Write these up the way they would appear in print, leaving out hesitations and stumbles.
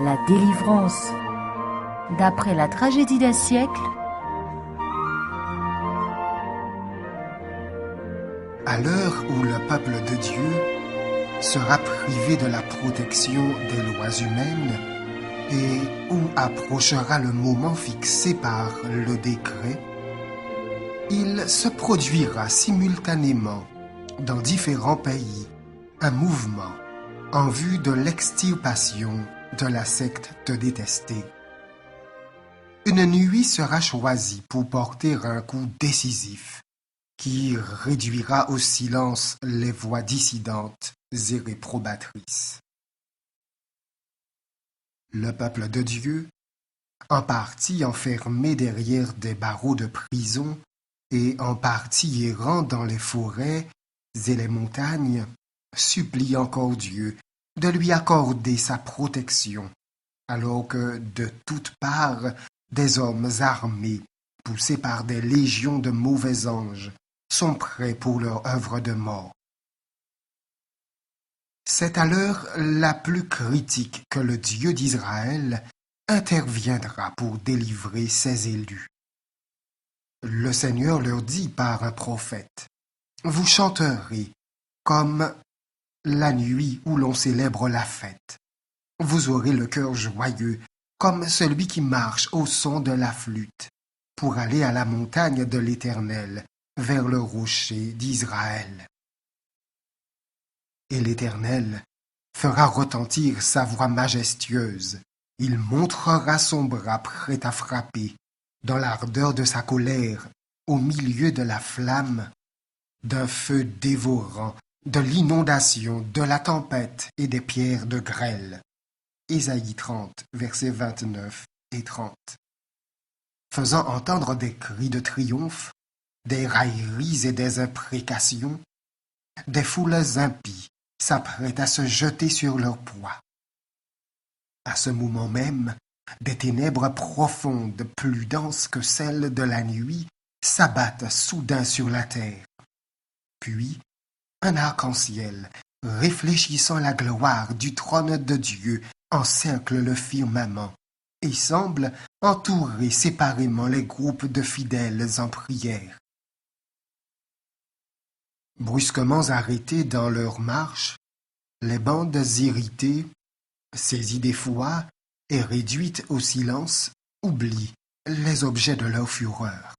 La délivrance. D'après la tragédie d'un siècle, À l'heure où le peuple de Dieu sera privé de la protection des lois humaines et où approchera le moment fixé par le décret, il se produira simultanément dans différents pays un mouvement en vue de l'extirpation de la secte détestée. Une nuit sera choisie pour porter un coup décisif qui réduira au silence les voix dissidentes et réprobatrices. Le peuple de Dieu, en partie enfermé derrière des barreaux de prison et en partie errant dans les forêts et les montagnes, supplie encore Dieu de lui accorder sa protection, alors que de toutes parts des hommes armés, poussés par des légions de mauvais anges, sont prêts pour leur œuvre de mort. C'est à l'heure la plus critique que le Dieu d'Israël interviendra pour délivrer ses élus. Le Seigneur leur dit par un prophète, « Vous chanterez comme la nuit où l'on célèbre la fête. Vous aurez le cœur joyeux comme celui qui marche au son de la flûte pour aller à la montagne de l'Éternel, vers le rocher d'Israël. Et l'Éternel fera retentir sa voix majestueuse. Il montrera son bras prêt à frapper, dans l'ardeur de sa colère, au milieu de la flamme, d'un feu dévorant, de l'inondation, de la tempête et des pierres de grêle. Ésaïe 30, versets 29 et 30. Faisant entendre des cris de triomphe, des railleries et des imprécations, des foules impies s'apprêtent à se jeter sur leur proie. À ce moment même, des ténèbres profondes, plus denses que celles de la nuit, s'abattent soudain sur la terre. Puis, un arc-en-ciel, réfléchissant la gloire du trône de Dieu, encercle le firmament et semble entourer séparément les groupes de fidèles en prière. Brusquement arrêtées dans leur marche, les bandes irritées, saisies d'effroi et réduites au silence, oublient les objets de leur fureur.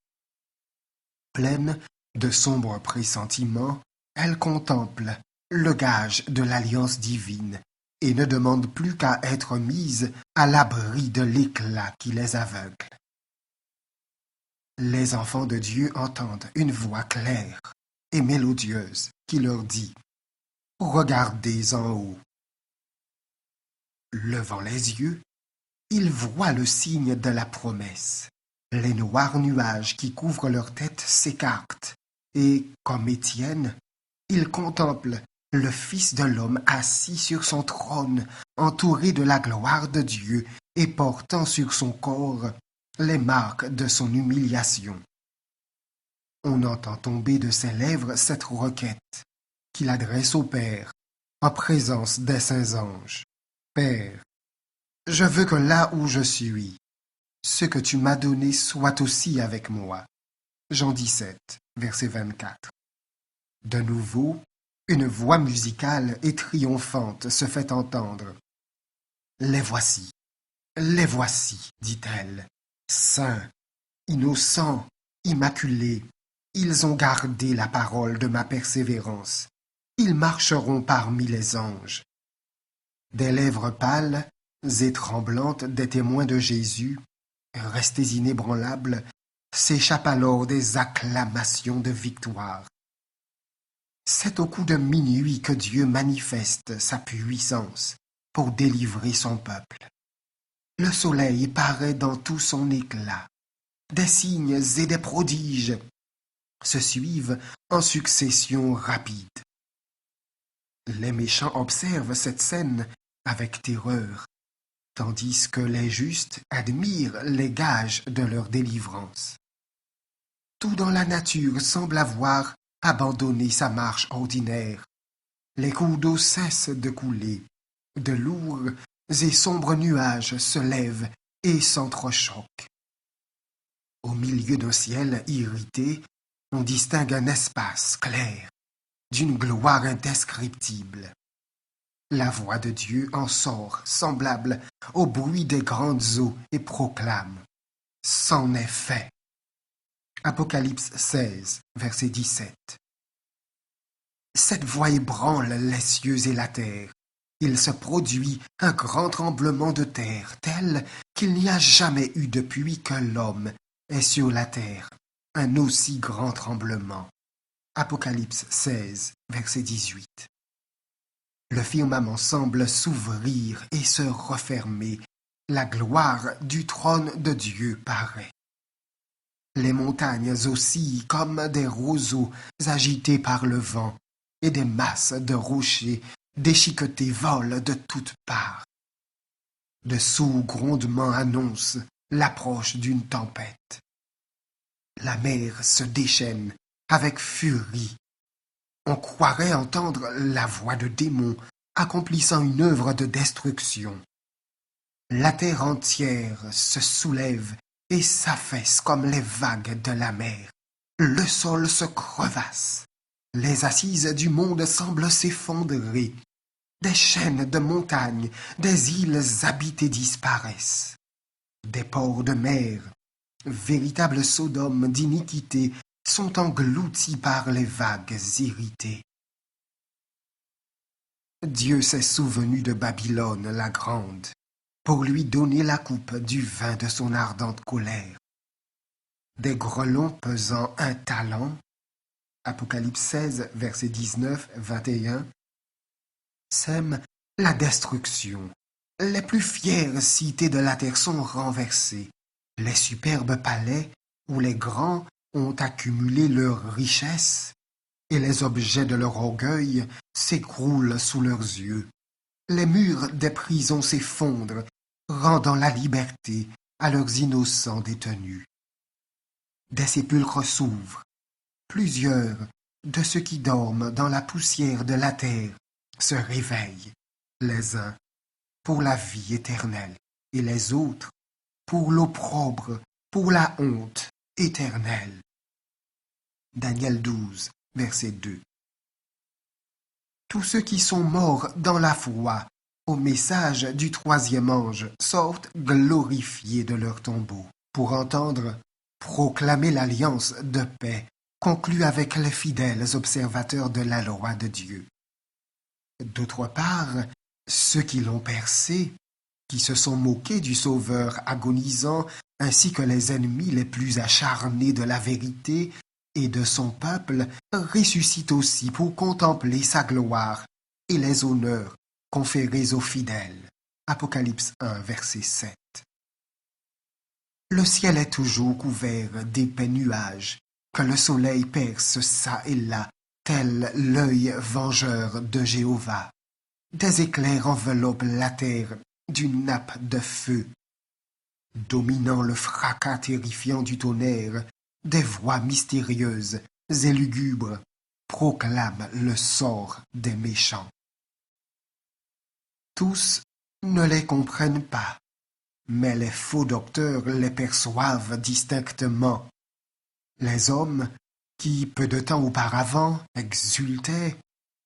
Pleines de sombres pressentiments, elles contemplent le gage de l'alliance divine et ne demandent plus qu'à être mises à l'abri de l'éclat qui les aveugle. Les enfants de Dieu entendent une voix claire et mélodieuse qui leur dit « Regardez en haut ». Levant les yeux, ils voient le signe de la promesse. Les noirs nuages qui couvrent leur tête s'écartent et, comme Étienne, ils contemplent le Fils de l'homme assis sur son trône, entouré de la gloire de Dieu et portant sur son corps les marques de son humiliation. On entend tomber de ses lèvres cette requête qu'il adresse au Père en présence des saints anges. Père, je veux que là où je suis, ce que tu m'as donné soit aussi avec moi. Jean 17, verset 24. De nouveau, une voix musicale et triomphante se fait entendre. Les voici, dit-elle, saints, innocents, immaculés. Ils ont gardé la parole de ma persévérance. Ils marcheront parmi les anges. Des lèvres pâles et tremblantes des témoins de Jésus, restés inébranlables, s'échappent alors des acclamations de victoire. C'est au coup de minuit que Dieu manifeste sa puissance pour délivrer son peuple. Le soleil paraît dans tout son éclat. Des signes et des prodiges se suivent en succession rapide. Les méchants observent cette scène avec terreur, tandis que les justes admirent les gages de leur délivrance. Tout dans la nature semble avoir abandonné sa marche ordinaire. Les cours d'eau cessent de couler. De lourds et sombres nuages se lèvent et s'entrechoquent. Au milieu d'un ciel irrité, on distingue un espace clair, d'une gloire indescriptible. La voix de Dieu en sort, semblable au bruit des grandes eaux, et proclame « C'en est fait ». Apocalypse 16, verset 17. Cette voix ébranle les cieux et la terre. Il se produit un grand tremblement de terre, tel qu'il n'y a jamais eu depuis que l'homme est sur la terre un aussi grand tremblement. Apocalypse 16, verset 18. Le firmament semble s'ouvrir et se refermer. La gloire du trône de Dieu paraît. Les montagnes oscillent comme des roseaux agités par le vent, et des masses de rochers déchiquetés volent de toutes parts. De sourds grondements annoncent l'approche d'une tempête. La mer se déchaîne avec furie. On croirait entendre la voix de démons accomplissant une œuvre de destruction. La terre entière se soulève et s'affaisse comme les vagues de la mer. Le sol se crevasse. Les assises du monde semblent s'effondrer. Des chaînes de montagnes, des îles habitées disparaissent. Des ports de mer, véritables sodomes d'iniquité, sont engloutis par les vagues irritées. Dieu s'est souvenu de Babylone la grande, pour lui donner la coupe du vin de son ardente colère. Des grelons pesant un talent, Apocalypse 16, versets 19, 21, sèment la destruction. Les plus fières cités de la terre sont renversées. Les superbes palais où les grands ont accumulé leurs richesses et les objets de leur orgueil s'écroulent sous leurs yeux. Les murs des prisons s'effondrent, rendant la liberté à leurs innocents détenus. Des sépulcres s'ouvrent. Plusieurs de ceux qui dorment dans la poussière de la terre se réveillent, les uns pour la vie éternelle et les autres pour l'opprobre, pour la honte éternelle. Daniel 12, verset 2. Tous ceux qui sont morts dans la foi au message du troisième ange sortent glorifiés de leur tombeau pour entendre proclamer l'alliance de paix conclue avec les fidèles observateurs de la loi de Dieu. D'autre part, ceux qui l'ont percé, qui se sont moqués du Sauveur agonisant, ainsi que les ennemis les plus acharnés de la vérité et de son peuple, ressuscitent aussi pour contempler sa gloire et les honneurs conférés aux fidèles. Apocalypse 1, verset 7. Le ciel est toujours couvert d'épais nuages, que le soleil perce çà et là, tel l'œil vengeur de Jéhovah. Des éclairs enveloppent la terre d'une nappe de feu. Dominant le fracas terrifiant du tonnerre, des voix mystérieuses et lugubres proclament le sort des méchants. Tous ne les comprennent pas, mais les faux docteurs les perçoivent distinctement. Les hommes qui, peu de temps auparavant, exultaient,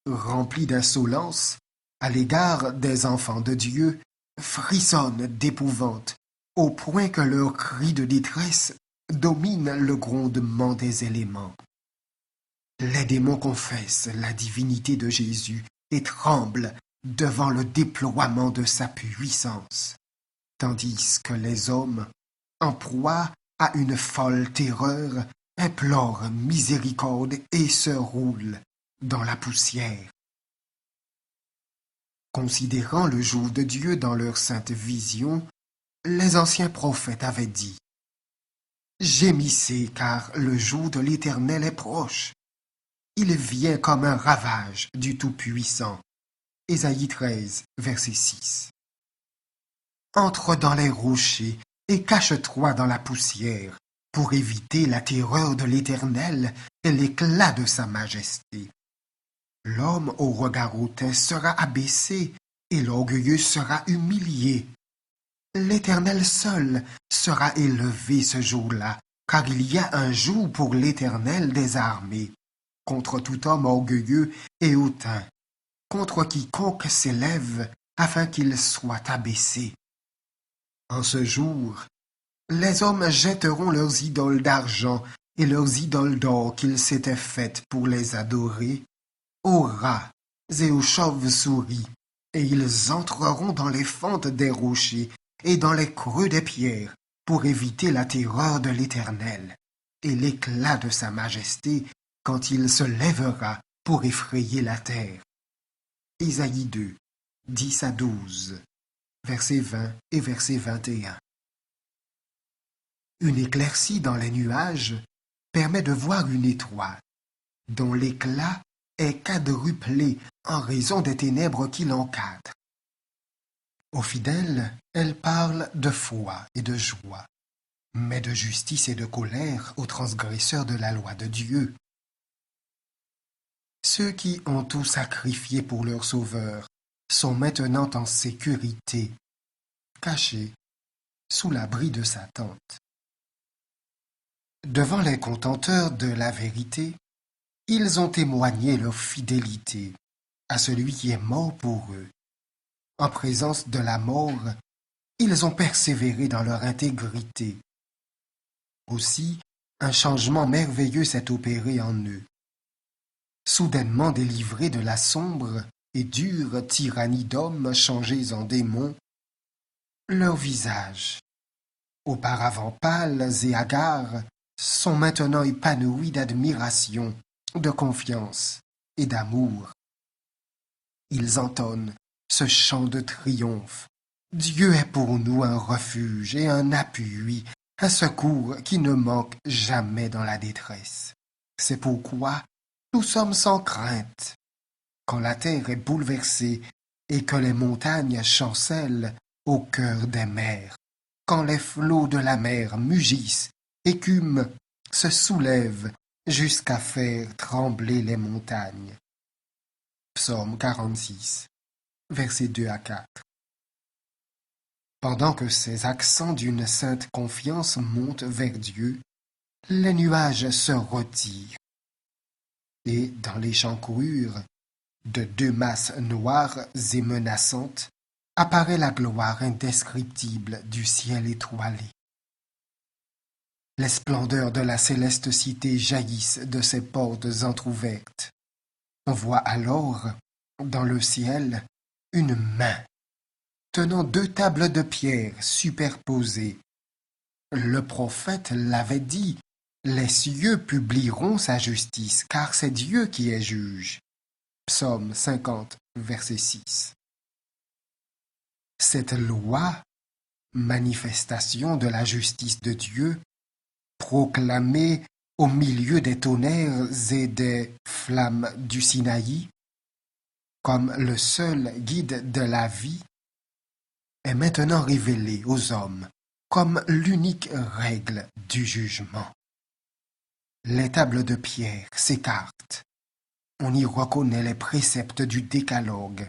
remplis d'insolence, à l'égard des enfants de Dieu, frissonnent d'épouvante, au point que leurs cris de détresse dominent le grondement des éléments. Les démons confessent la divinité de Jésus et tremblent devant le déploiement de sa puissance, tandis que les hommes, en proie à une folle terreur, implorent miséricorde et se roulent dans la poussière. Considérant le jour de Dieu dans leur sainte vision, les anciens prophètes avaient dit « Gémissez, car le jour de l'Éternel est proche. Il vient comme un ravage du Tout-Puissant. » Ésaïe 13, verset 6. Entre dans les rochers et cache-toi dans la poussière pour éviter la terreur de l'Éternel et l'éclat de sa majesté. L'homme au regard hautain sera abaissé et l'orgueilleux sera humilié. L'Éternel seul sera élevé ce jour-là, car il y a un jour pour l'Éternel des armées, contre tout homme orgueilleux et hautain, contre quiconque s'élève afin qu'il soit abaissé. En ce jour, les hommes jetteront leurs idoles d'argent et leurs idoles d'or qu'ils s'étaient faites pour les adorer aux rats et aux chauves-souris, et ils entreront dans les fentes des rochers et dans les creux des pierres pour éviter la terreur de l'Éternel et l'éclat de sa majesté quand il se lèvera pour effrayer la terre. Isaïe 2, 10 à 12, versets 20 et verset 21. Une éclaircie dans les nuages permet de voir une étoile, dont l'éclat est quadruplé en raison des ténèbres qui l'encadrent. Aux fidèles, elle parle de foi et de joie, mais de justice et de colère aux transgresseurs de la loi de Dieu. Ceux qui ont tout sacrifié pour leur Sauveur sont maintenant en sécurité, cachés sous l'abri de sa tente. Devant les contenteurs de la vérité, ils ont témoigné leur fidélité à celui qui est mort pour eux. En présence de la mort, ils ont persévéré dans leur intégrité. Aussi, un changement merveilleux s'est opéré en eux. Soudainement délivrés de la sombre et dure tyrannie d'hommes changés en démons, leurs visages, auparavant pâles et hagards, sont maintenant épanouis d'admiration, de confiance et d'amour. Ils entonnent ce chant de triomphe. Dieu est pour nous un refuge et un appui, un secours qui ne manque jamais dans la détresse. C'est pourquoi nous sommes sans crainte. Quand la terre est bouleversée et que les montagnes chancellent au cœur des mers, quand les flots de la mer mugissent, écument, se soulèvent jusqu'à faire trembler les montagnes. Psaume 46, versets 2 à 4. Pendant que ces accents d'une sainte confiance montent vers Dieu, les nuages se retirent. Et dans l'échancrure de deux masses noires et menaçantes apparaît la gloire indescriptible du ciel étoilé. Les splendeurs de la céleste cité jaillissent de ses portes entr'ouvertes. On voit alors, dans le ciel, une main tenant deux tables de pierre superposées. Le prophète l'avait dit, les cieux publieront sa justice, car c'est Dieu qui est juge. Psaume 50, verset 6. Cette loi, manifestation de la justice de Dieu, proclamée au milieu des tonnerres et des flammes du Sinaï, comme le seul guide de la vie, est maintenant révélée aux hommes comme l'unique règle du jugement. Les tables de pierre s'écartent. On y reconnaît les préceptes du décalogue,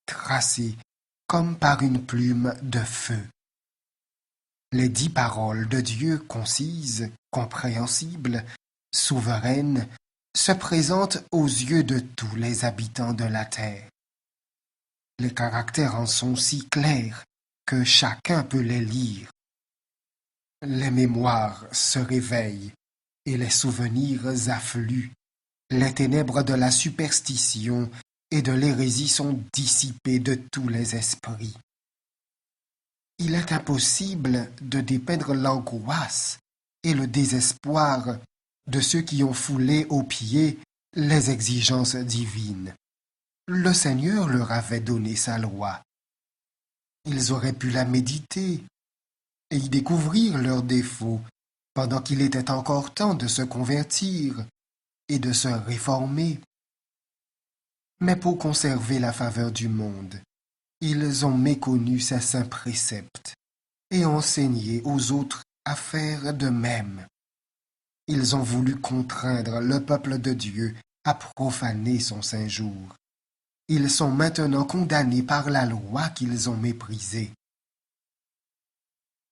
tracés comme par une plume de feu. Les 10 paroles de Dieu concises, compréhensibles, souveraines, se présentent aux yeux de tous les habitants de la terre. Les caractères en sont si clairs que chacun peut les lire. Les mémoires se réveillent et les souvenirs affluent. Les ténèbres de la superstition et de l'hérésie sont dissipées de tous les esprits. Il est impossible de dépeindre l'angoisse et le désespoir de ceux qui ont foulé aux pieds les exigences divines. Le Seigneur leur avait donné sa loi. Ils auraient pu la méditer et y découvrir leurs défauts pendant qu'il était encore temps de se convertir et de se réformer. Mais pour conserver la faveur du monde, ils ont méconnu ses saints préceptes et enseigné aux autres à faire de même. Ils ont voulu contraindre le peuple de Dieu à profaner son saint jour. Ils sont maintenant condamnés par la loi qu'ils ont méprisée.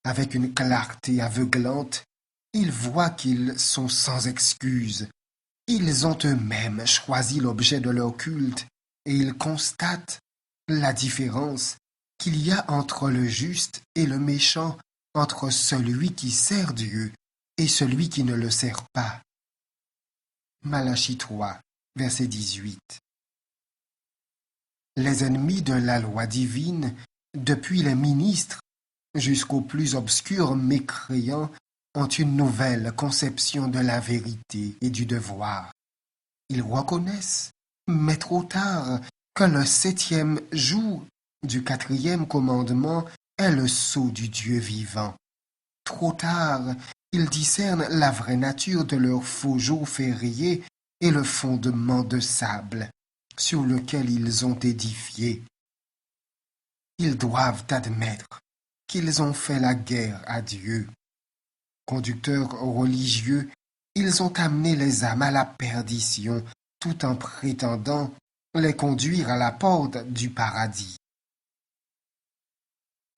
Avec une clarté aveuglante, ils voient qu'ils sont sans excuse. Ils ont eux-mêmes choisi l'objet de leur culte et ils constatent la différence qu'il y a entre le juste et le méchant, entre celui qui sert Dieu et celui qui ne le sert pas. Malachie 3, verset 18. Les ennemis de la loi divine, depuis les ministres jusqu'aux plus obscurs mécréants, ont une nouvelle conception de la vérité et du devoir. Ils reconnaissent, mais trop tard, que le 7e jour du 4e commandement est le sceau du Dieu vivant. Trop tard, ils discernent la vraie nature de leur faux jour férié et le fondement de sable sur lequel ils ont édifié. Ils doivent admettre qu'ils ont fait la guerre à Dieu. Conducteurs religieux, ils ont amené les âmes à la perdition tout en prétendant les conduire à la porte du paradis.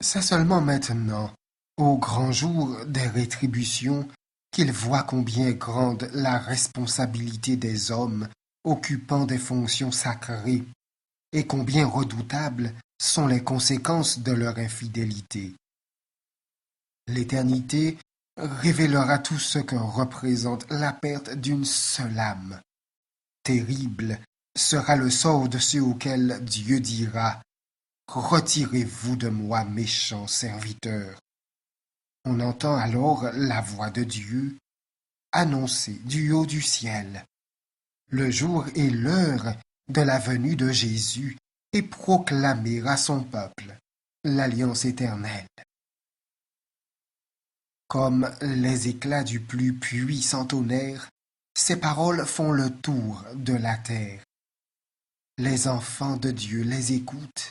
C'est seulement maintenant, au grand jour des rétributions, qu'ils voient combien est grande la responsabilité des hommes occupant des fonctions sacrées et combien redoutables sont les conséquences de leur infidélité. L'éternité révélera tout ce que représente la perte d'une seule âme. Terrible sera le sort de ceux auxquels Dieu dira « Retirez-vous de moi, méchants serviteurs ». On entend alors la voix de Dieu annoncer du haut du ciel le jour et l'heure de la venue de Jésus et proclamer à son peuple l'alliance éternelle. Comme les éclats du plus puissant tonnerre, ces paroles font le tour de la terre. Les enfants de Dieu les écoutent,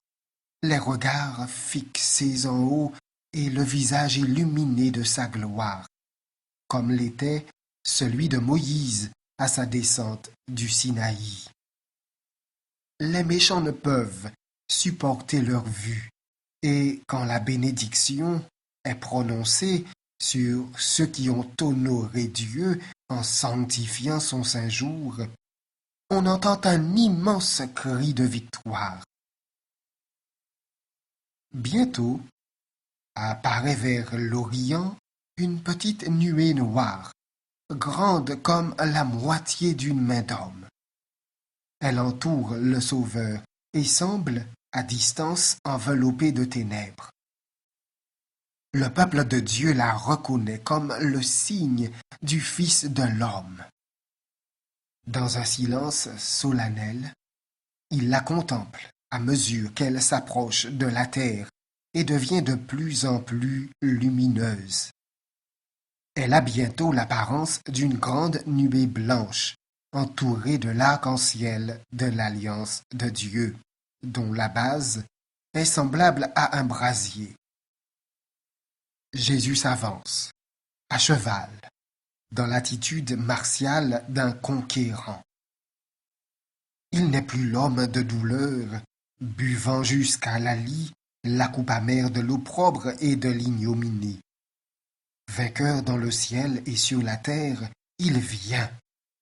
les regards fixés en haut et le visage illuminé de sa gloire, comme l'était celui de Moïse à sa descente du Sinaï. Les méchants ne peuvent supporter leur vue, et quand la bénédiction est prononcée sur ceux qui ont honoré Dieu en sanctifiant son saint jour, on entend un immense cri de victoire. Bientôt, apparaît vers l'Orient une petite nuée noire, grande comme la moitié d'une main d'homme. Elle entoure le Sauveur et semble, à distance, enveloppée de ténèbres. Le peuple de Dieu la reconnaît comme le signe du Fils de l'homme. Dans un silence solennel, il la contemple à mesure qu'elle s'approche de la terre et devient de plus en plus lumineuse. Elle a bientôt l'apparence d'une grande nuée blanche, entourée de l'arc-en-ciel de l'alliance de Dieu, dont la base est semblable à un brasier. Jésus s'avance, à cheval, dans l'attitude martiale d'un conquérant. Il n'est plus l'homme de douleur, buvant jusqu'à la lie la coupe amère de l'opprobre et de l'ignominie. Vainqueur dans le ciel et sur la terre, il vient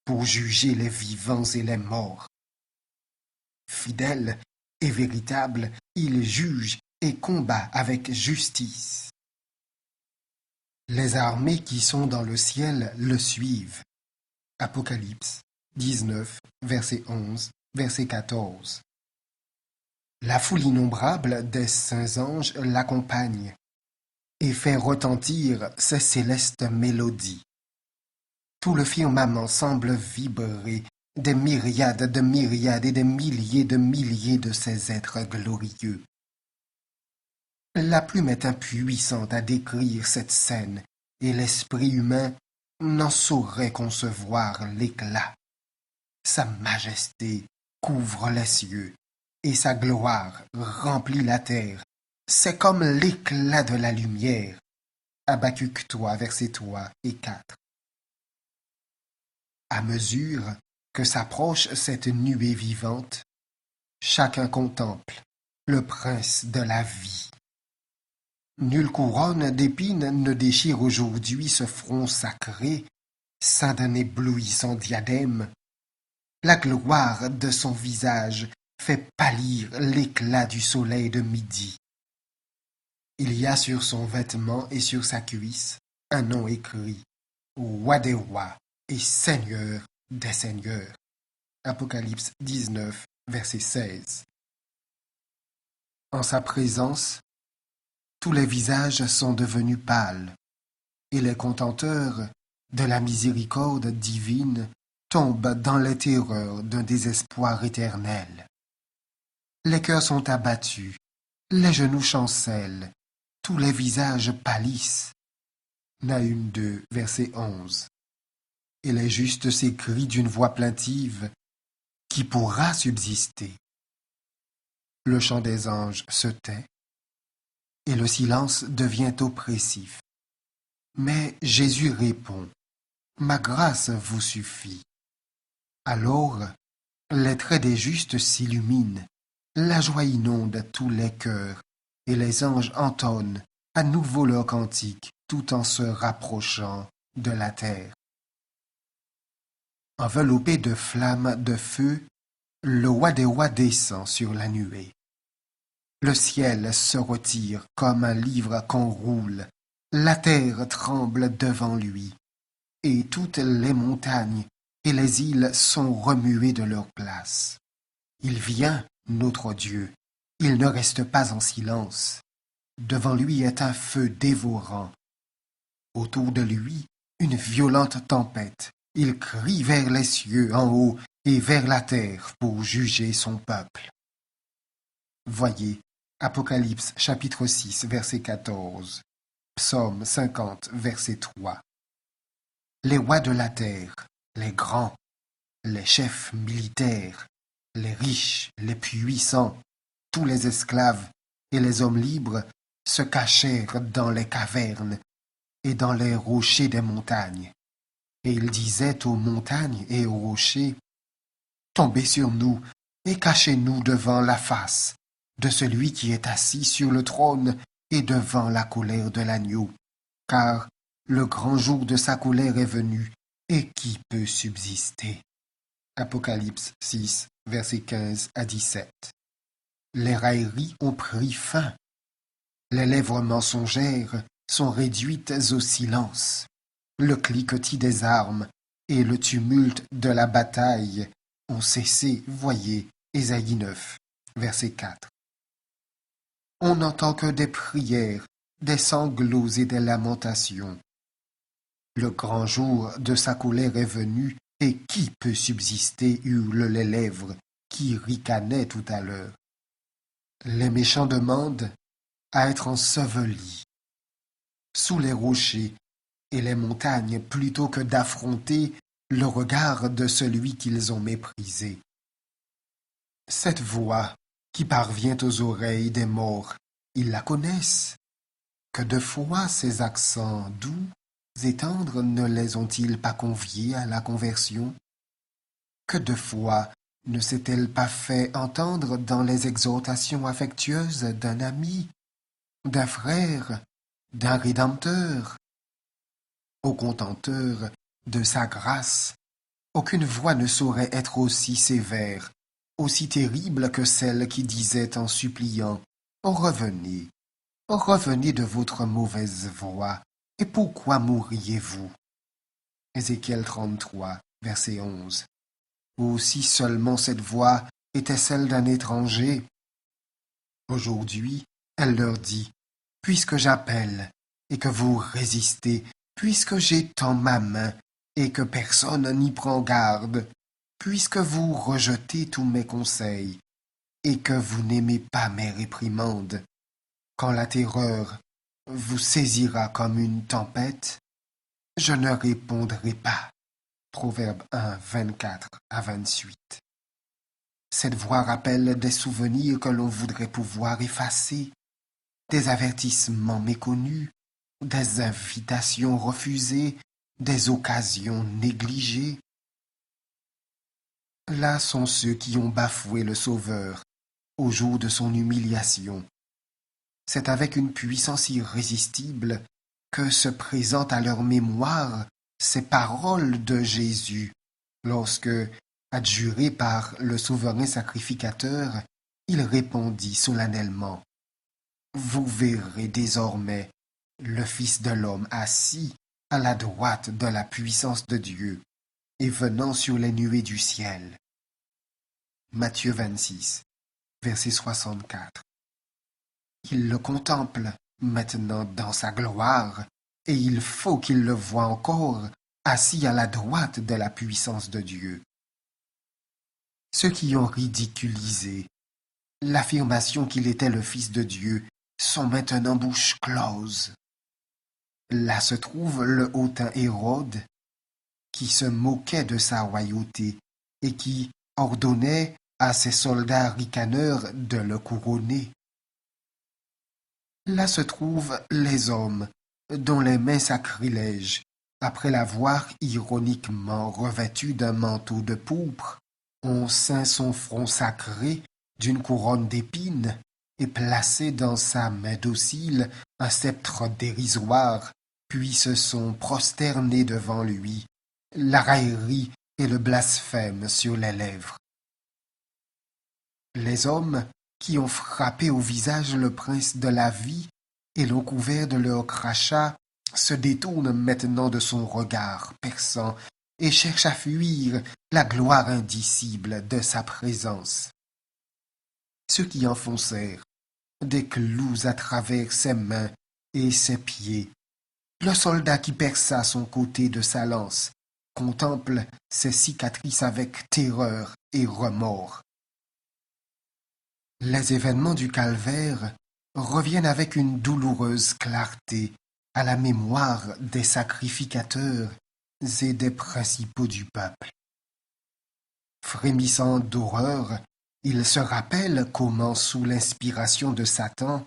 pour juger les vivants et les morts. Fidèle et véritable, il juge et combat avec justice. Les armées qui sont dans le ciel le suivent. Apocalypse 19, verset 11, verset 14. La foule innombrable des saints anges l'accompagne et fait retentir ses célestes mélodies. Tout le firmament semble vibrer des myriades de myriades et des milliers de ces êtres glorieux. La plume est impuissante à décrire cette scène, et l'esprit humain n'en saurait concevoir l'éclat. Sa majesté couvre les cieux, et sa gloire remplit la terre. C'est comme l'éclat de la lumière. Habacuc 3, versets 3 et 4. À mesure que s'approche cette nuée vivante, chacun contemple le prince de la vie. Nulle couronne d'épines ne déchire aujourd'hui ce front sacré, ceint d'un éblouissant diadème. La gloire de son visage fait pâlir l'éclat du soleil de midi. Il y a sur son vêtement et sur sa cuisse un nom écrit, Roi des rois et Seigneur des seigneurs. Apocalypse 19, verset 16. En sa présence, tous les visages sont devenus pâles, et les contenteurs de la miséricorde divine tombent dans les terreurs d'un désespoir éternel. Les cœurs sont abattus, les genoux chancellent, tous les visages pâlissent. Nahum 2, verset 11. Et les justes s'écrient d'une voix plaintive, qui pourra subsister? Le chant des anges se tait, et le silence devient oppressif. Mais Jésus répond, ma grâce vous suffit. Alors, les traits des justes s'illuminent, la joie inonde tous les cœurs, et les anges entonnent à nouveau leur cantique tout en se rapprochant de la terre. Enveloppé de flammes de feu, le roi des rois descend sur la nuée. Le ciel se retire comme un livre qu'on roule, la terre tremble devant lui, et toutes les montagnes et les îles sont remuées de leur place. Il vient, notre Dieu, il ne reste pas en silence. Devant lui est un feu dévorant. Autour de lui, une violente tempête. Il crie vers les cieux en haut et vers la terre pour juger son peuple. Voyez, Apocalypse chapitre 6, verset 14, Psaume 50, verset 3. Les rois de la terre, les grands, les chefs militaires, les riches, les puissants, tous les esclaves et les hommes libres se cachèrent dans les cavernes et dans les rochers des montagnes. Et ils disaient aux montagnes et aux rochers, tombez sur nous et cachez-nous devant la face de celui qui est assis sur le trône et devant la colère de l'agneau, car le grand jour de sa colère est venu, et qui peut subsister? Apocalypse 6, versets 15 à 17. Les railleries ont pris fin. Les lèvres mensongères sont réduites au silence. Le cliquetis des armes et le tumulte de la bataille ont cessé, voyez, Ésaïe 9, verset 4. On n'entend que des prières, des sanglots et des lamentations. Le grand jour de sa colère est venu, et qui peut subsister? Hurlent les lèvres qui ricanaient tout à l'heure. Les méchants demandent à être ensevelis sous les rochers et les montagnes plutôt que d'affronter le regard de celui qu'ils ont méprisé. Cette voix qui parvient aux oreilles des morts, ils la connaissent. Que de fois ces accents doux et tendres ne les ont-ils pas conviés à la conversion? Que de fois ne s'est-elle pas fait entendre dans les exhortations affectueuses d'un ami, d'un frère, d'un Rédempteur? Au contenteur de sa grâce, aucune voix ne saurait être aussi sévère, aussi terrible que celle qui disait en suppliant « Revenez, revenez de votre mauvaise voie, et pourquoi mourriez-vous » Ézéchiel 33, verset 11. Ou si seulement cette voix était celle d'un étranger. Aujourd'hui, elle leur dit « Puisque j'appelle et que vous résistez, puisque j'étends ma main et que personne n'y prend garde, puisque vous rejetez tous mes conseils et que vous n'aimez pas mes réprimandes, quand la terreur vous saisira comme une tempête, je ne répondrai pas. » Proverbe 1, 24 à 28. Cette voix rappelle des souvenirs que l'on voudrait pouvoir effacer, des avertissements méconnus, des invitations refusées, des occasions négligées. Là sont ceux qui ont bafoué le Sauveur au jour de son humiliation. C'est avec une puissance irrésistible que se présentent à leur mémoire ces paroles de Jésus, lorsque, adjuré par le souverain sacrificateur, il répondit solennellement: Vous verrez désormais le Fils de l'homme assis à la droite de la puissance de Dieu et venant sur les nuées du ciel. Matthieu 26, verset 64. Il le contemple maintenant dans sa gloire, et il faut qu'il le voie encore assis à la droite de la puissance de Dieu. Ceux qui ont ridiculisé l'affirmation qu'il était le Fils de Dieu sont maintenant bouche close. Là se trouve le hautain Hérode, qui se moquait de sa royauté et qui ordonnait à ses soldats ricaneurs de le couronner. Là se trouvent les hommes dont les mains sacrilèges, après l'avoir ironiquement revêtu d'un manteau de pourpre, ont ceint son front sacré d'une couronne d'épines et placé dans sa main docile un sceptre dérisoire, puis se sont prosternés devant lui, la raillerie et le blasphème sur les lèvres. Les hommes qui ont frappé au visage le prince de la vie et l'ont couvert de leur crachat se détournent maintenant de son regard perçant et cherchent à fuir la gloire indicible de sa présence. Ceux qui enfoncèrent des clous à travers ses mains et ses pieds, le soldat qui perça son côté de sa lance, contemple ses cicatrices avec terreur et remords. Les événements du calvaire reviennent avec une douloureuse clarté à la mémoire des sacrificateurs et des principaux du peuple. Frémissant d'horreur, ils se rappellent comment, sous l'inspiration de Satan,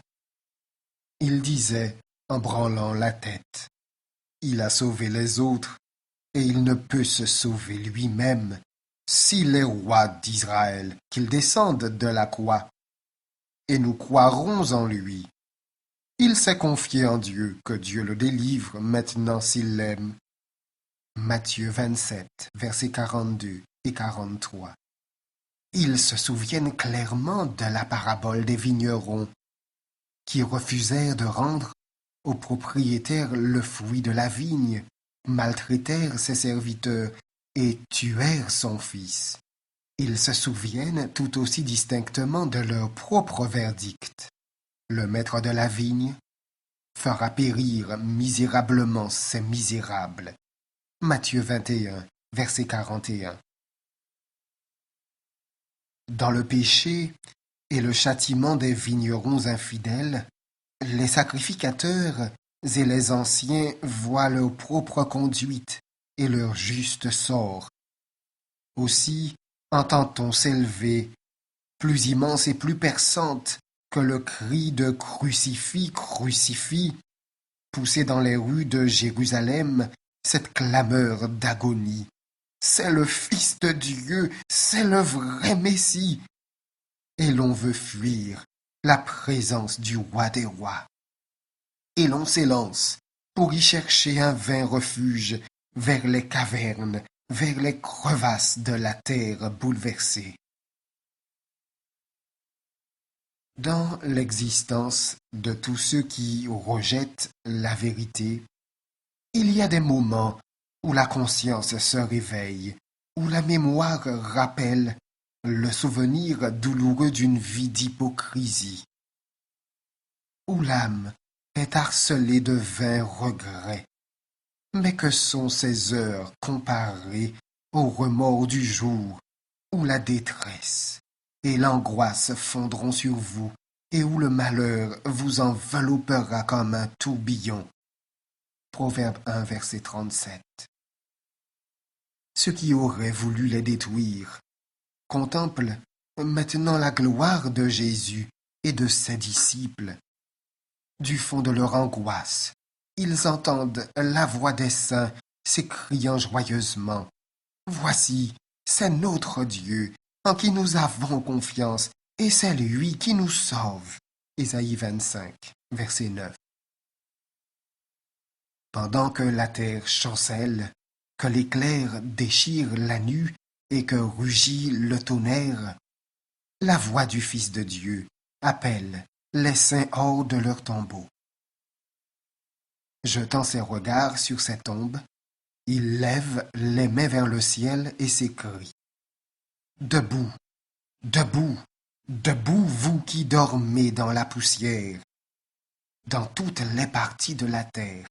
il disait en branlant la tête: Il a sauvé les autres, et il ne peut se sauver lui-même s'il est roi d'Israël, qu'il descende de la croix, et nous croirons en lui. Il s'est confié en Dieu, que Dieu le délivre maintenant s'il l'aime. Matthieu 27, versets 42 et 43. Ils se souviennent clairement de la parabole des vignerons qui refusèrent de rendre au propriétaire le fruit de la vigne, maltraitèrent ses serviteurs et tuèrent son fils. Ils se souviennent tout aussi distinctement de leur propre verdict. Le maître de la vigne fera périr misérablement ces misérables. Matthieu 21, verset 41. Dans le péché et le châtiment des vignerons infidèles, les sacrificateurs et les anciens voient leur propre conduite et leur juste sort. Aussi entend-on s'élever, plus immense et plus perçante que le cri de Crucifie, crucifie, poussé dans les rues de Jérusalem, cette clameur d'agonie. C'est le Fils de Dieu, c'est le vrai Messie. Et l'on veut fuir la présence du roi des rois. Et l'on s'élance pour y chercher un vain refuge vers les cavernes, vers les crevasses de la terre bouleversée. Dans l'existence de tous ceux qui rejettent la vérité, il y a des moments où la conscience se réveille, où la mémoire rappelle le souvenir douloureux d'une vie d'hypocrisie, où l'âme est harcelée de vains regrets. Mais que sont ces heures comparées aux remords du jour où la détresse et l'angoisse fondront sur vous et où le malheur vous enveloppera comme un tourbillon. Proverbe 1, verset 37. Ceux qui auraient voulu les détruire contemplent maintenant la gloire de Jésus et de ses disciples. Du fond de leur angoisse, ils entendent la voix des saints s'écriant joyeusement: Voici, c'est notre Dieu, en qui nous avons confiance, et c'est lui qui nous sauve. Ésaïe 25, verset 9. Pendant que la terre chancelle, que l'éclair déchire la nue et que rugit le tonnerre, la voix du Fils de Dieu appelle les saints hors de leur tombeau. Jetant ses regards sur ces tombes, il lève les mains vers le ciel et s'écrie: Debout, debout, debout, vous qui dormez dans la poussière. Dans toutes les parties de la terre,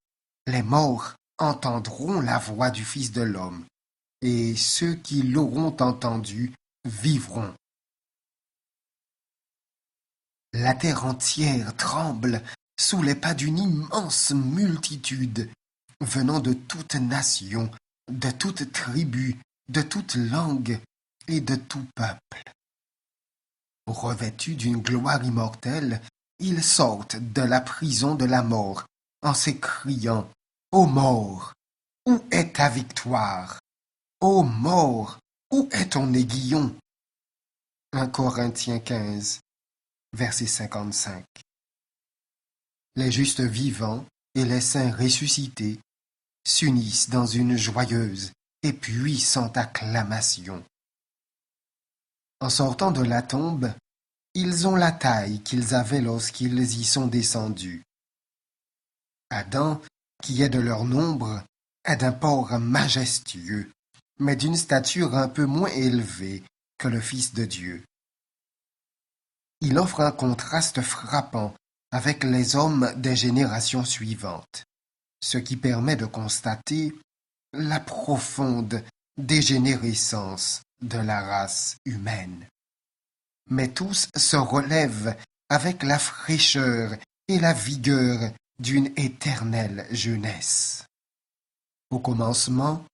les morts entendront la voix du Fils de l'homme, et ceux qui l'auront entendu vivront. La terre entière tremble sous les pas d'une immense multitude, venant de toute nation, de toute tribu, de toute langue et de tout peuple. Revêtus d'une gloire immortelle, ils sortent de la prison de la mort en s'écriant: Ô mort, où est ta victoire? Ô mort, où est ton aiguillon? 1 Corinthiens 15, verset 55. Les justes vivants et les saints ressuscités s'unissent dans une joyeuse et puissante acclamation. En sortant de la tombe, ils ont la taille qu'ils avaient lorsqu'ils y sont descendus. Adam, qui est de leur nombre, est d'un port majestueux, mais d'une stature un peu moins élevée que le Fils de Dieu. Il offre un contraste frappant avec les hommes des générations suivantes, ce qui permet de constater la profonde dégénérescence de la race humaine. Mais tous se relèvent avec la fraîcheur et la vigueur d'une éternelle jeunesse. Au commencement,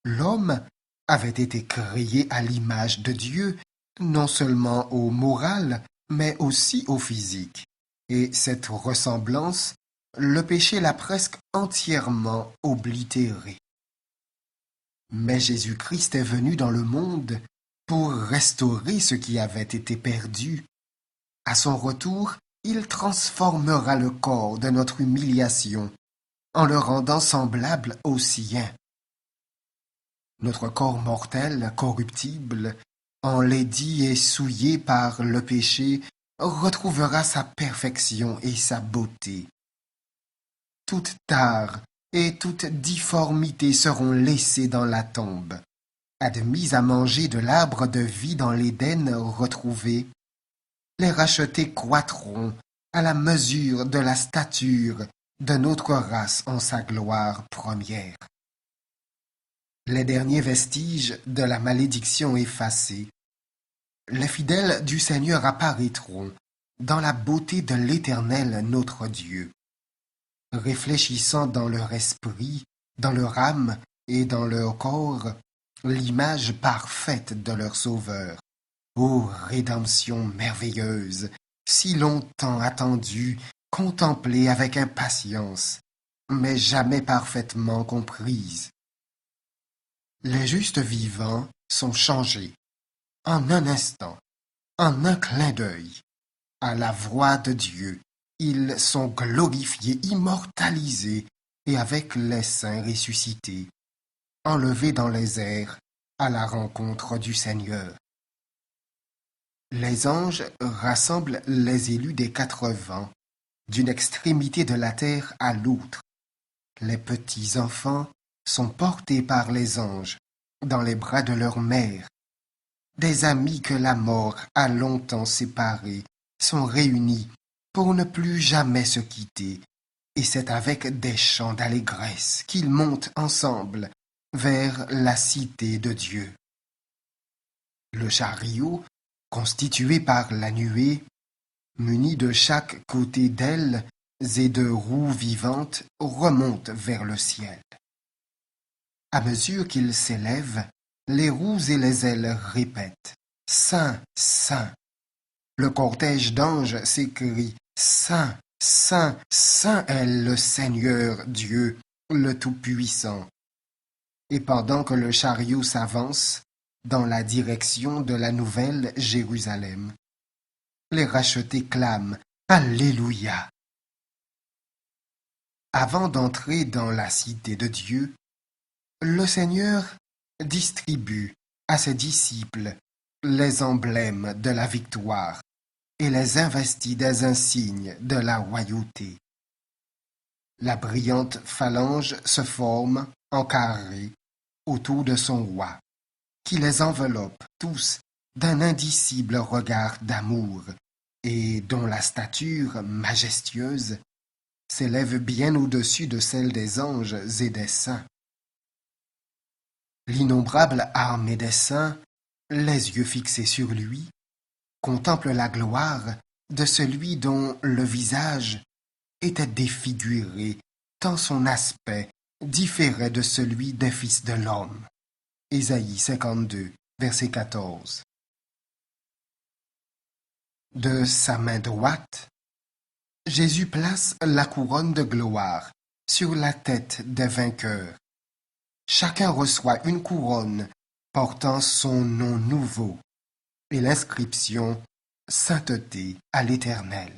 l'homme avait été créé à l'image de Dieu, non seulement au moral, mais aussi au physique. Et cette ressemblance, le péché l'a presque entièrement oblitérée. Mais Jésus-Christ est venu dans le monde pour restaurer ce qui avait été perdu. À son retour, il transformera le corps de notre humiliation en le rendant semblable au sien. Notre corps mortel, corruptible, enlaidi et souillé par le péché, retrouvera sa perfection et sa beauté. Toute tare et toute difformité seront laissées dans la tombe. Admis à manger de l'arbre de vie dans l'Éden retrouvé, les rachetés croîtront à la mesure de la stature de notre race en sa gloire première. Les derniers vestiges de la malédiction effacés, les fidèles du Seigneur apparaîtront dans la beauté de l'Éternel notre Dieu, réfléchissant dans leur esprit, dans leur âme et dans leur corps l'image parfaite de leur Sauveur. Ô rédemption merveilleuse, si longtemps attendue, contemplée avec impatience, mais jamais parfaitement comprise. Les justes vivants sont changés, en un instant, en un clin d'œil. À la voix de Dieu, ils sont glorifiés, immortalisés, et avec les saints ressuscités, enlevés dans les airs à la rencontre du Seigneur. Les anges rassemblent les élus des 4 vents, d'une extrémité de la terre à l'autre. Les petits enfants sont portés par les anges dans les bras de leur mère. Des amis que la mort a longtemps séparés sont réunis pour ne plus jamais se quitter, et c'est avec des chants d'allégresse qu'ils montent ensemble vers la cité de Dieu. Le chariot, constitué par la nuée, muni de chaque côté d'ailes et de roues vivantes, remonte vers le ciel. À mesure qu'il s'élève, les roues et les ailes répètent « Saint, Saint ». Le cortège d'anges s'écrie « Saint, Saint, Saint est le Seigneur Dieu, le Tout-Puissant ». Et pendant que le chariot s'avance, dans la direction de la nouvelle Jérusalem. Les rachetés clament « Alléluia ». Avant d'entrer dans la cité de Dieu, le Seigneur distribue à ses disciples les emblèmes de la victoire et les investit des insignes de la royauté. La brillante phalange se forme en carré autour de son roi, qui les enveloppe tous d'un indicible regard d'amour et dont la stature majestueuse s'élève bien au-dessus de celle des anges et des saints. L'innombrable armée des saints, les yeux fixés sur lui, contemple la gloire de celui dont le visage était défiguré, tant son aspect différait de celui des fils de l'homme. Ésaïe 52, verset 14. De sa main droite, Jésus place la couronne de gloire sur la tête des vainqueurs. Chacun reçoit une couronne portant son nom nouveau et l'inscription « Sainteté à l'Éternel ».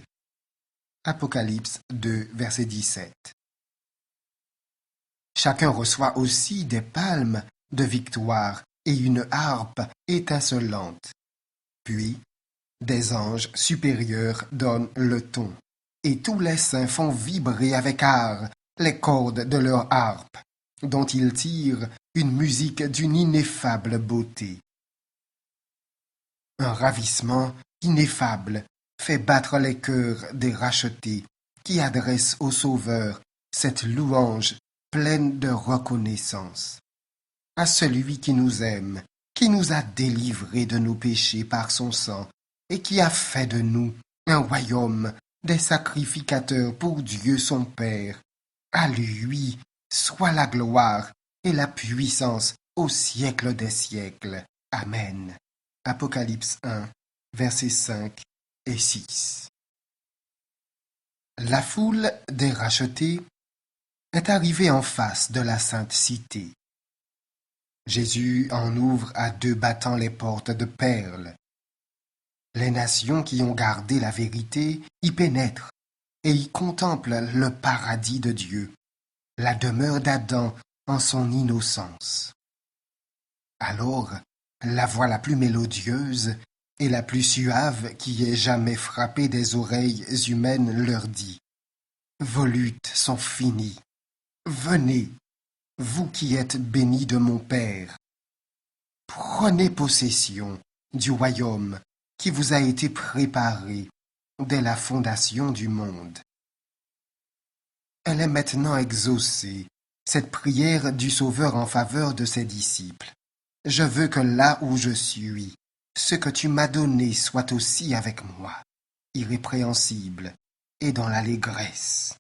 Apocalypse 2, verset 17. Chacun reçoit aussi des palmes de victoire et une harpe étincelante. Puis, des anges supérieurs donnent le ton, et tous les saints font vibrer avec art les cordes de leur harpe, dont ils tirent une musique d'une ineffable beauté. Un ravissement ineffable fait battre les cœurs des rachetés qui adressent au Sauveur cette louange pleine de reconnaissance. À celui qui nous aime, qui nous a délivrés de nos péchés par son sang, et qui a fait de nous un royaume des sacrificateurs pour Dieu son Père. À lui soit la gloire et la puissance au siècle des siècles. Amen. Apocalypse 1, versets 5 et 6. La foule des rachetés est arrivée en face de la sainte cité. Jésus en ouvre à deux battants les portes de perles. Les nations qui ont gardé la vérité y pénètrent et y contemplent le paradis de Dieu, la demeure d'Adam en son innocence. Alors, la voix la plus mélodieuse et la plus suave qui ait jamais frappé des oreilles humaines leur dit « Vos luttes sont finies. Venez, vous qui êtes bénis de mon Père. Prenez possession du royaume qui vous a été préparé dès la fondation du monde. » Elle est maintenant exaucée, cette prière du Sauveur en faveur de ses disciples. Je veux que là où je suis, ce que tu m'as donné soit aussi avec moi, irrépréhensible et dans l'allégresse.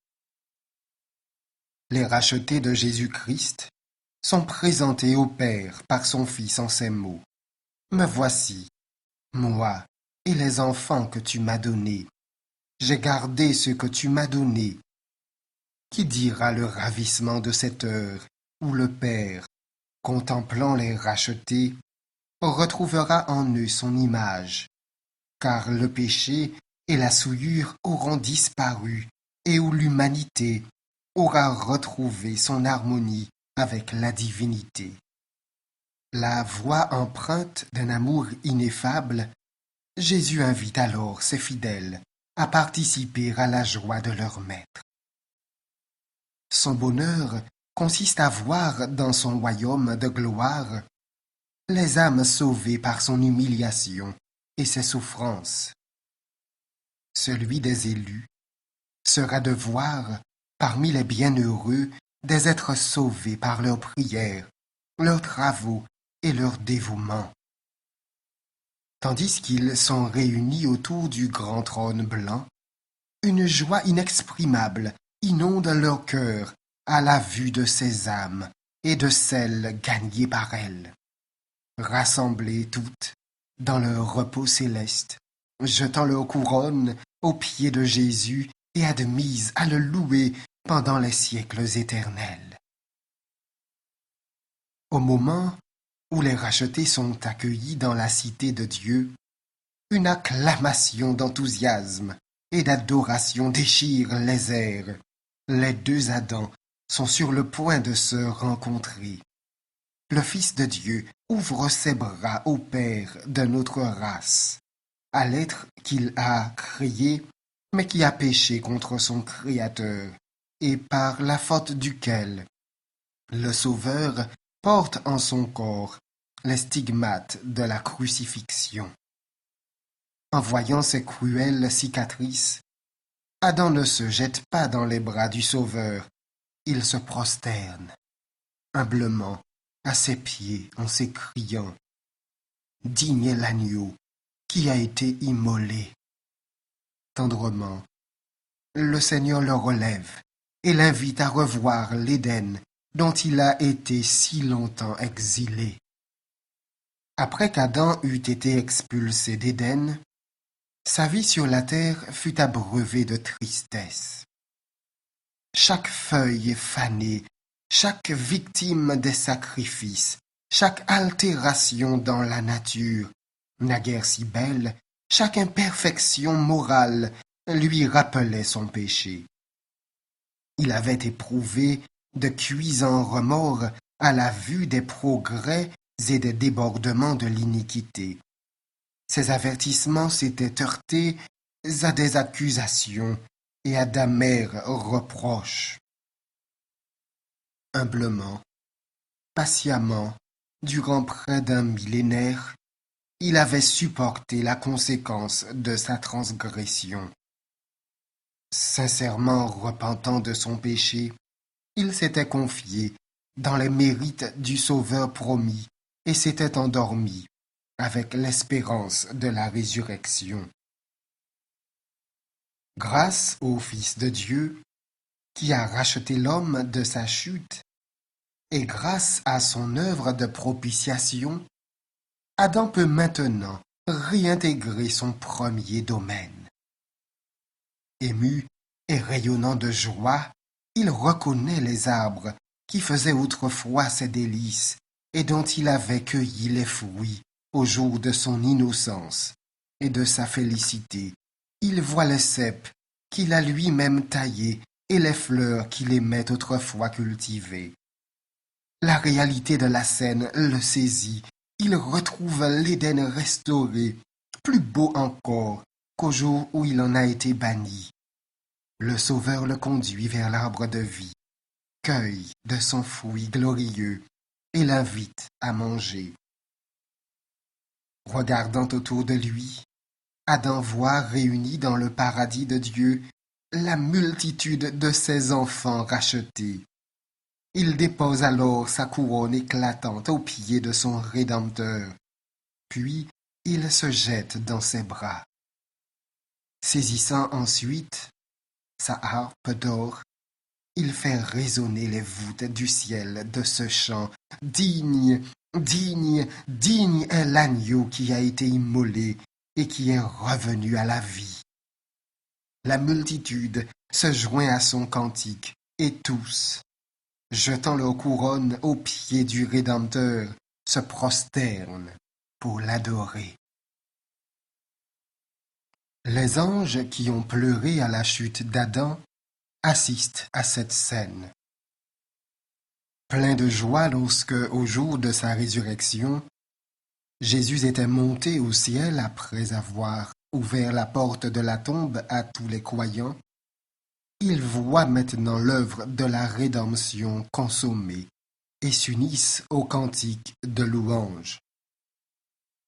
Les rachetés de Jésus-Christ sont présentés au Père par son Fils en ces mots. Me voici, moi et les enfants que tu m'as donnés. J'ai gardé ce que tu m'as donné. Qui dira le ravissement de cette heure où le Père, contemplant les rachetés, retrouvera en eux son image, car le péché et la souillure auront disparu et où l'humanité aura retrouvé son harmonie avec la divinité. La voix empreinte d'un amour ineffable, Jésus invite alors ses fidèles à participer à la joie de leur Maître. Son bonheur consiste à voir dans son royaume de gloire les âmes sauvées par son humiliation et ses souffrances. Celui des élus sera de voir parmi les bienheureux des êtres sauvés par leurs prières, leurs travaux et leur dévouement. Tandis qu'ils sont réunis autour du grand trône blanc, une joie inexprimable inonde leur cœur à la vue de ces âmes et de celles gagnées par elles. Rassemblées toutes dans leur repos céleste, jetant leur couronne aux pieds de Jésus et admises à le louer pendant les siècles éternels. Au moment où les rachetés sont accueillis dans la cité de Dieu, une acclamation d'enthousiasme et d'adoration déchire les airs. Les deux Adams sont sur le point de se rencontrer. Le Fils de Dieu ouvre ses bras au Père de notre race, à l'être qu'il a créé, mais qui a péché contre son Créateur, et par la faute duquel le Sauveur porte en son corps les stigmates de la crucifixion. En voyant ces cruelles cicatrices, Adam ne se jette pas dans les bras du Sauveur, il se prosterne, humblement, à ses pieds en s'écriant « Digne est l'agneau qui a été immolé ». Tendrement, le Seigneur le relève et l'invite à revoir l'Éden dont il a été si longtemps exilé. Après qu'Adam eut été expulsé d'Éden, sa vie sur la terre fut abreuvée de tristesse. Chaque feuille fanée, chaque victime des sacrifices, chaque altération dans la nature, naguère si belle, chaque imperfection morale lui rappelait son péché. Il avait éprouvé de cuisants remords à la vue des progrès et des débordements de l'iniquité. Ses avertissements s'étaient heurtés à des accusations et à d'amers reproches. Humblement, patiemment, durant près d'un millénaire, il avait supporté la conséquence de sa transgression. Sincèrement repentant de son péché, il s'était confié dans les mérites du Sauveur promis et s'était endormi avec l'espérance de la résurrection. Grâce au Fils de Dieu, qui a racheté l'homme de sa chute, et grâce à son œuvre de propitiation, Adam peut maintenant réintégrer son premier domaine. Ému et rayonnant de joie, il reconnaît les arbres qui faisaient autrefois ses délices et dont il avait cueilli les fruits au jour de son innocence et de sa félicité. Il voit les cèpes qu'il a lui-même taillés et les fleurs qu'il aimait autrefois cultiver. La réalité de la scène le saisit. Il retrouve l'Éden restauré, plus beau encore qu'au jour où il en a été banni. Le Sauveur le conduit vers l'arbre de vie, cueille de son fruit glorieux et l'invite à manger. Regardant autour de lui, Adam voit réunis dans le paradis de Dieu la multitude de ses enfants rachetés. Il dépose alors sa couronne éclatante aux pieds de son Rédempteur, puis il se jette dans ses bras. Saisissant ensuite sa harpe d'or, il fait résonner les voûtes du ciel de ce chant. Digne, digne, digne est l'agneau qui a été immolé et qui est revenu à la vie. La multitude se joint à son cantique, et tous, jetant leur couronne aux pieds du Rédempteur, se prosternent pour l'adorer. Les anges qui ont pleuré à la chute d'Adam assistent à cette scène. Plein de joie lorsque, au jour de sa résurrection, Jésus était monté au ciel après avoir ouvert la porte de la tombe à tous les croyants, ils voient maintenant l'œuvre de la rédemption consommée et s'unissent au cantique de louange.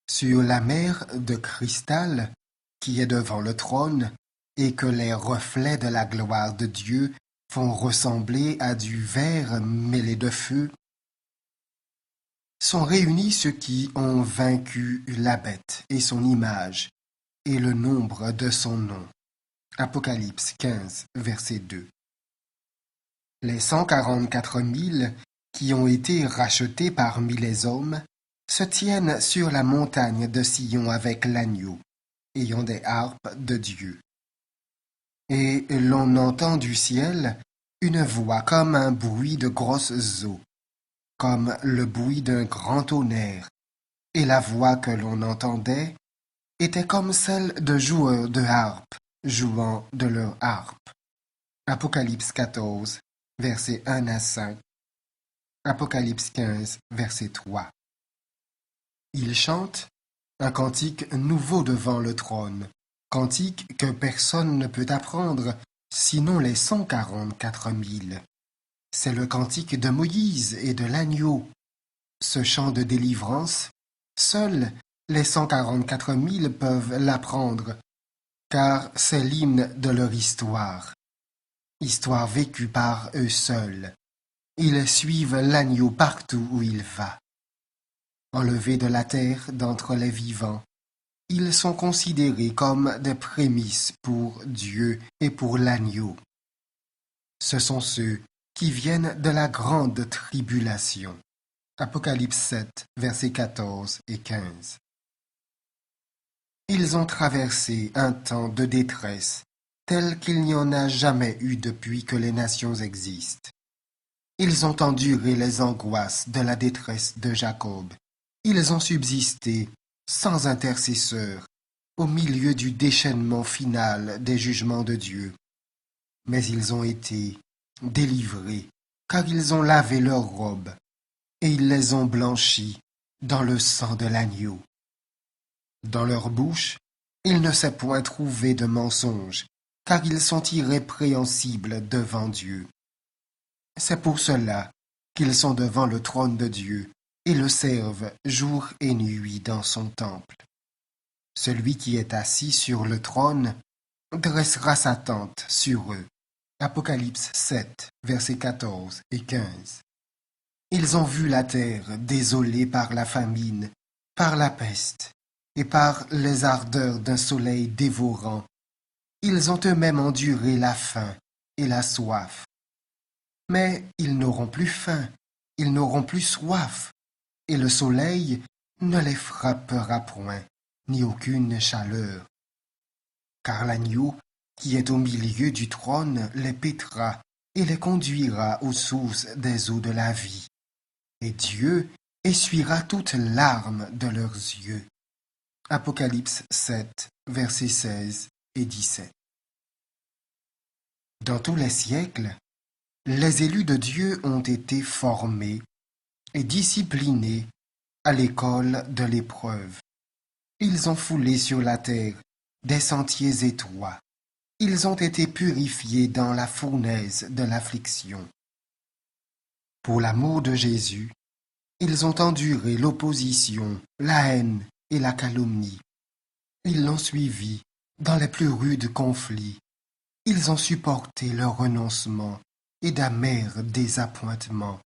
Sur la mer de cristal qui est devant le trône et que les reflets de la gloire de Dieu font ressembler à du verre mêlé de feu, sont réunis ceux qui ont vaincu la bête et son image et le nombre de son nom. Apocalypse 15, verset 2. Les 144 000 qui ont été rachetés parmi les hommes se tiennent sur la montagne de Sion avec l'agneau, ayant des harpes de Dieu. Et l'on entend du ciel une voix comme un bruit de grosses eaux, comme le bruit d'un grand tonnerre, et la voix que l'on entendait était comme celle de joueurs de harpe jouant de leur harpe. Apocalypse 14, versets 1 à 5. Apocalypse 15, verset 3. Ils chantent un cantique nouveau devant le trône, cantique que personne ne peut apprendre, sinon les 144 000. C'est le cantique de Moïse et de l'agneau. Ce chant de délivrance, seuls les 144 000 peuvent l'apprendre, car c'est l'hymne de leur histoire. Histoire vécue par eux seuls. Ils suivent l'agneau partout où il va. Enlevés de la terre d'entre les vivants, ils sont considérés comme des prémices pour Dieu et pour l'agneau. Ce sont ceux qui viennent de la grande tribulation. Apocalypse 7, versets 14 et 15. Ils ont traversé un temps de détresse tel qu'il n'y en a jamais eu depuis que les nations existent. Ils ont enduré les angoisses de la détresse de Jacob. Ils ont subsisté sans intercesseur au milieu du déchaînement final des jugements de Dieu. Mais ils ont été délivrés, car ils ont lavé leurs robes, et ils les ont blanchis dans le sang de l'agneau. Dans leur bouche, il ne s'est point trouvé de mensonge, car ils sont irrépréhensibles devant Dieu. C'est pour cela qu'ils sont devant le trône de Dieu et le servent jour et nuit dans son temple. Celui qui est assis sur le trône dressera sa tente sur eux. Apocalypse 7, versets 14 et 15. Ils ont vu la terre désolée par la famine, par la peste et par les ardeurs d'un soleil dévorant. Ils ont eux-mêmes enduré la faim et la soif. Mais ils n'auront plus faim, ils n'auront plus soif, et le soleil ne les frappera point, ni aucune chaleur. Car l'agneau qui est au milieu du trône les paîtra et les conduira aux sources des eaux de la vie. Et Dieu essuiera toutes larmes de leurs yeux. Apocalypse 7, versets 16 et 17. Dans tous les siècles, les élus de Dieu ont été formés et disciplinés à l'école de l'épreuve. Ils ont foulé sur la terre des sentiers étroits. Ils ont été purifiés dans la fournaise de l'affliction. Pour l'amour de Jésus, ils ont enduré l'opposition, la haine et la calomnie. Ils l'ont suivi dans les plus rudes conflits. Ils ont supporté leur renoncement et d'amers désappointements.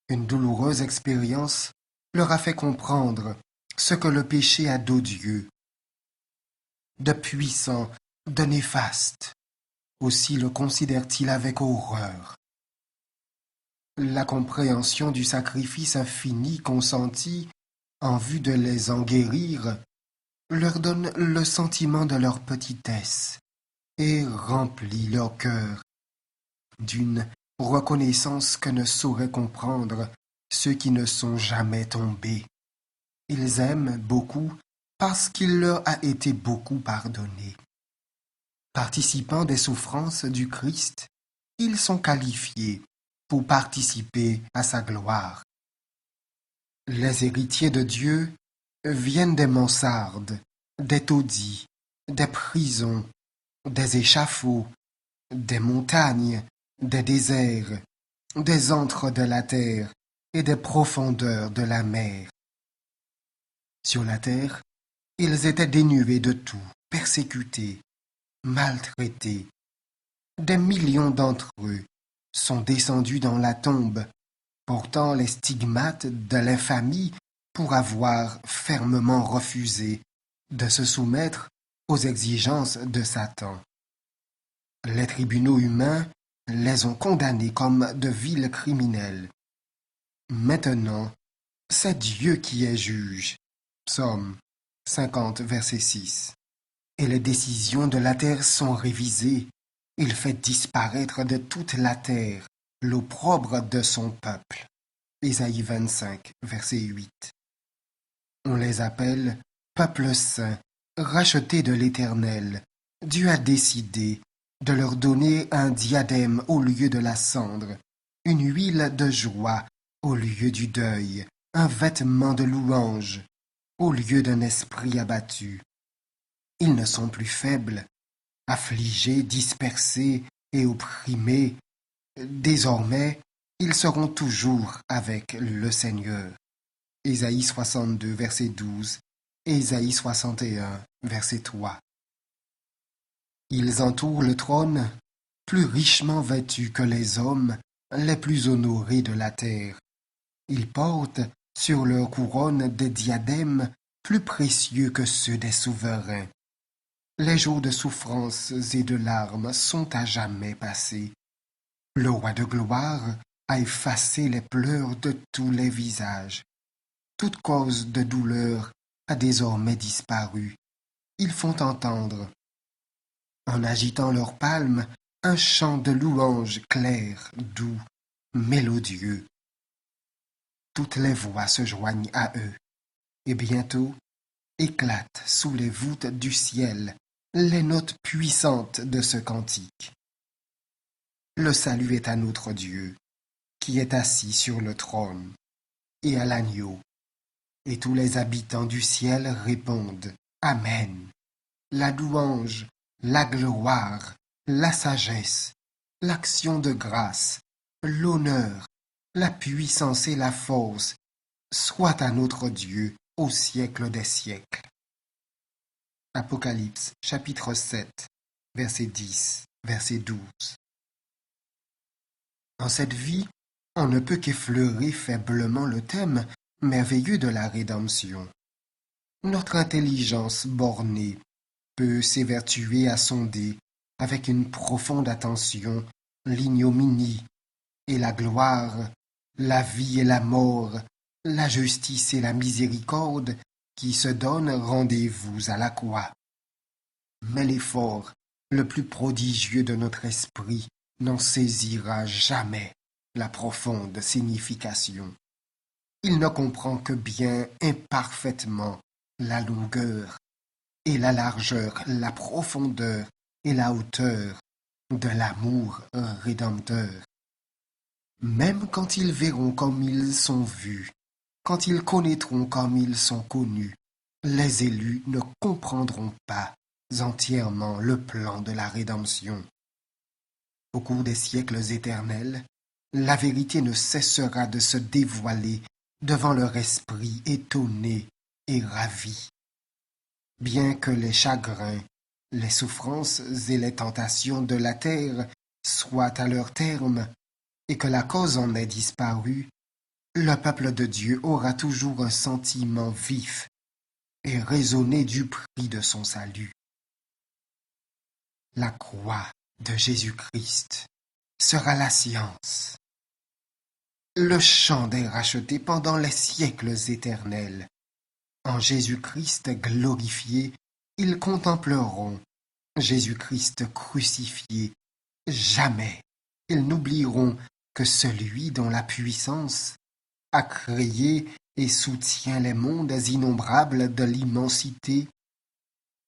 Une douloureuse expérience leur a fait comprendre ce que le péché a d'odieux, de puissant, de néfaste. Aussi le considèrent-ils avec horreur. La compréhension du sacrifice infini consenti en vue de les en guérir leur donne le sentiment de leur petitesse et remplit leur cœur d'une reconnaissance que ne sauraient comprendre ceux qui ne sont jamais tombés. Ils aiment beaucoup parce qu'il leur a été beaucoup pardonné. Participants des souffrances du Christ, ils sont qualifiés pour participer à sa gloire. Les héritiers de Dieu viennent des mansardes, des taudis, des prisons, des échafauds, des montagnes, des déserts, des antres de la terre et des profondeurs de la mer. Sur la terre, ils étaient dénués de tout, persécutés, maltraités. Des millions d'entre eux sont descendus dans la tombe, portant les stigmates de l'infamie pour avoir fermement refusé de se soumettre aux exigences de Satan. Les tribunaux humains les ont condamnés comme de vils criminels. Maintenant, c'est Dieu qui est juge. Psaume 50, verset 6. Et les décisions de la terre sont révisées. Il fait disparaître de toute la terre l'opprobre de son peuple. Ésaïe 25, verset 8. On les appelle peuple saint, racheté de l'Éternel. Dieu a décidé de leur donner un diadème au lieu de la cendre, une huile de joie au lieu du deuil, un vêtement de louange au lieu d'un esprit abattu. Ils ne sont plus faibles, affligés, dispersés et opprimés. Désormais, ils seront toujours avec le Seigneur. Ésaïe 62, verset 12, et Ésaïe 61, verset 3. Ils entourent le trône, plus richement vêtus que les hommes les plus honorés de la terre. Ils portent sur leur couronne des diadèmes plus précieux que ceux des souverains. Les jours de souffrance et de larmes sont à jamais passés. Le roi de gloire a effacé les pleurs de tous les visages. Toute cause de douleur a désormais disparu. Ils font entendre, en agitant leurs palmes, un chant de louange clair, doux, mélodieux. Toutes les voix se joignent à eux, et bientôt éclatent sous les voûtes du ciel les notes puissantes de ce cantique. Le salut est à notre Dieu, qui est assis sur le trône, et à l'agneau. Et tous les habitants du ciel répondent Amen. La louange, la gloire, la sagesse, l'action de grâce, l'honneur, la puissance et la force soient à notre Dieu au siècle des siècles. Apocalypse chapitre 7, verset 10, verset 12. En cette vie, on ne peut qu'effleurer faiblement le thème merveilleux de la rédemption. Notre intelligence bornée peut s'évertuer à sonder avec une profonde attention l'ignominie et la gloire, la vie et la mort, la justice et la miséricorde qui se donnent rendez-vous à la croix. Mais l'effort le plus prodigieux de notre esprit n'en saisira jamais la profonde signification. Il ne comprend que bien imparfaitement la longueur et la largeur, la profondeur et la hauteur de l'amour rédempteur. Même quand ils verront comme ils sont vus, quand ils connaîtront comme ils sont connus, les élus ne comprendront pas entièrement le plan de la rédemption. Au cours des siècles éternels, la vérité ne cessera de se dévoiler devant leur esprit étonné et ravi. Bien que les chagrins, les souffrances et les tentations de la terre soient à leur terme et que la cause en ait disparu, le peuple de Dieu aura toujours un sentiment vif et raisonné du prix de son salut. La croix de Jésus-Christ sera la science, le chant des rachetés pendant les siècles éternels. En Jésus-Christ glorifié, ils contempleront Jésus-Christ crucifié. Jamais ils n'oublieront que celui dont la puissance a créé et soutient les mondes innombrables de l'immensité,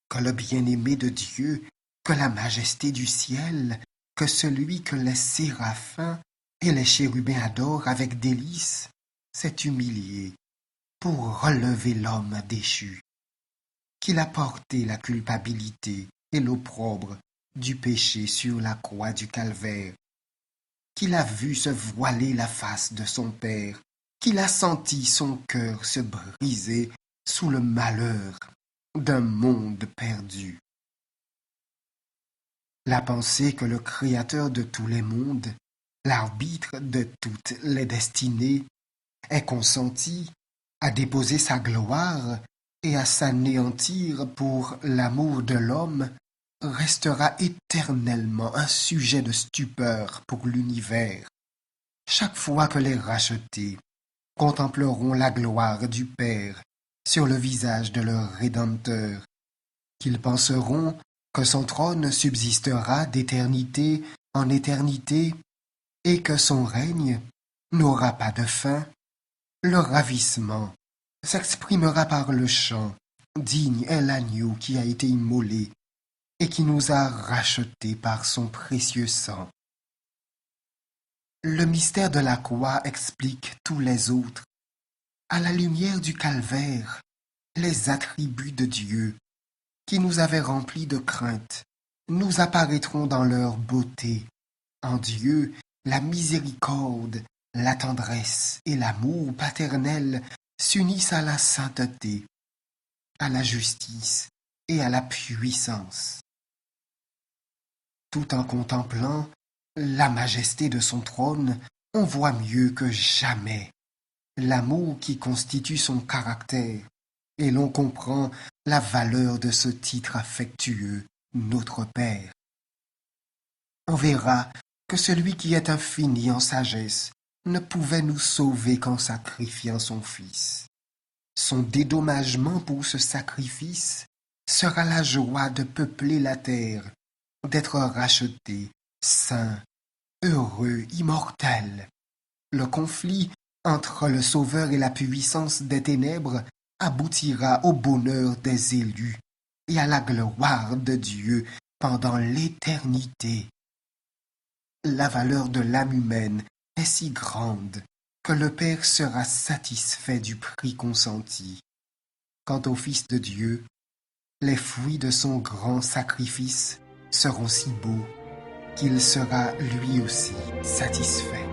que le bien-aimé de Dieu, que la majesté du ciel, que celui que les séraphins et les chérubins adorent avec délice, s'est humilié pour relever l'homme déchu, qu'il a porté la culpabilité et l'opprobre du péché sur la croix du calvaire, qu'il a vu se voiler la face de son Père, qu'il a senti son cœur se briser sous le malheur d'un monde perdu. La pensée que le Créateur de tous les mondes, l'arbitre de toutes les destinées, est consenti à déposer sa gloire et à s'anéantir pour l'amour de l'homme restera éternellement un sujet de stupeur pour l'univers. Chaque fois que les rachetés contempleront la gloire du Père sur le visage de leur Rédempteur, qu'ils penseront que son trône subsistera d'éternité en éternité et que son règne n'aura pas de fin, Le ravissement s'exprimera par le chant. Digne est l'agneau qui a été immolé et qui nous a rachetés par son précieux sang. Le mystère de la croix explique tous les autres. À la lumière du calvaire, les attributs de Dieu, qui nous avaient remplis de crainte, nous apparaîtront dans leur beauté. En Dieu, la miséricorde, la tendresse et l'amour paternel s'unissent à la sainteté, à la justice et à la puissance. Tout en contemplant la majesté de son trône, on voit mieux que jamais l'amour qui constitue son caractère, et l'on comprend la valeur de ce titre affectueux, notre Père. On verra que celui qui est infini en sagesse ne pouvait nous sauver qu'en sacrifiant son Fils. Son dédommagement pour ce sacrifice sera la joie de peupler la terre, d'être racheté, saint, heureux, immortel. Le conflit entre le Sauveur et la puissance des ténèbres aboutira au bonheur des élus et à la gloire de Dieu pendant l'éternité. La valeur de l'âme humaine est si grande que le Père sera satisfait du prix consenti. Quant au Fils de Dieu, les fruits de son grand sacrifice seront si beaux qu'il sera lui aussi satisfait.